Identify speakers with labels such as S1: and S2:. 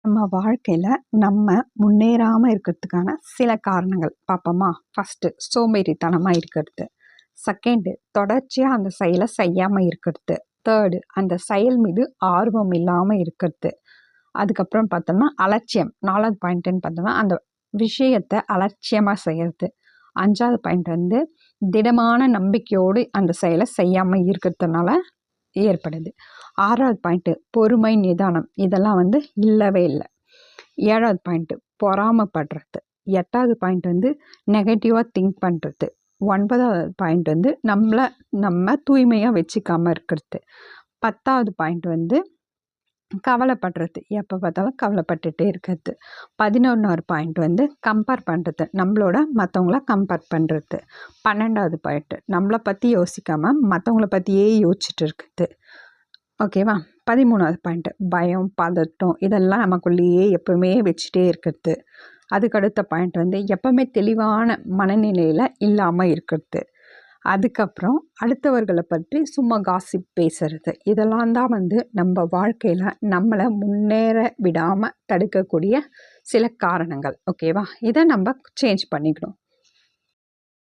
S1: நம்ம வாழ்க்கையில் நம்ம முன்னேறாமல் இருக்கிறதுக்கான சில காரணங்கள் பார்ப்போமா. ஃபஸ்ட்டு சோம்பேறித்தனமாக இருக்கிறது. செகண்டு தொடர்ச்சியாக அந்த செயலை செய்யாமல் இருக்கிறது. தேர்டு அந்த செயல் மீது ஆர்வம் இல்லாமல் இருக்கிறது. அதுக்கப்புறம் பார்த்தோம்னா அலட்சியம். 4வது பாயிண்ட்டுன்னு பார்த்தோம்னா அந்த விஷயத்தை அலட்சியமாக செய்கிறது. 5வது பாயிண்ட் வந்து திடமான நம்பிக்கையோடு அந்த செயலை செய்யாமல் இருக்கிறதுனால ஏற்படுது. 6வது பாயிண்ட்டு பொறுமை நிதானம். இதெல்லாம் வந்து இல்லவே இல்லை. 7வது பாயிண்ட்டு பொறாமப்படுறது. 8வது பாயிண்ட் வந்து நெகட்டிவாக திங்க் பண்ணுறது. 9வது பாயிண்ட் வந்து நம்ம தூய்மையாக வச்சுக்காமல் இருக்கிறது. 10வது பாயிண்ட் வந்து கவலைப்படுறது. எப்போ பார்த்தாலும் கவலைப்பட்டுட்டே இருக்கிறது. 11வது பாயிண்ட் வந்து கம்பேர் பண்ணுறது. நம்மளோட மற்றவங்கள கம்பேர் பண்ணுறது. 12வது பாயிண்ட்டு நம்மளை பற்றி யோசிக்காமல் மற்றவங்கள பற்றியே யோசிச்சுட்டு இருக்குது. ஓகேவா. 13வது பாயிண்ட்டு பயம் பதட்டம் இதெல்லாம் நமக்குள்ளேயே எப்பவுமே வச்சுட்டே இருக்கிறது. அதுக்கடுத்த பாயிண்ட் வந்து எப்பவுமே தெளிவான மனநிலையில் இல்லாமல் இருக்கிறது. அதுக்கப்புறம் அடுத்தவர்களை பற்றி சும்மா காசிப் பேசுறது. இதெல்லாம் தான் வந்து நம்ம வாழ்க்கையில் நம்மளை முன்னேற விடாமல் தடுக்கக்கூடிய சில காரணங்கள். ஓகேவா. இதை நம்ம சேஞ்ச் பண்ணிக்கணும்.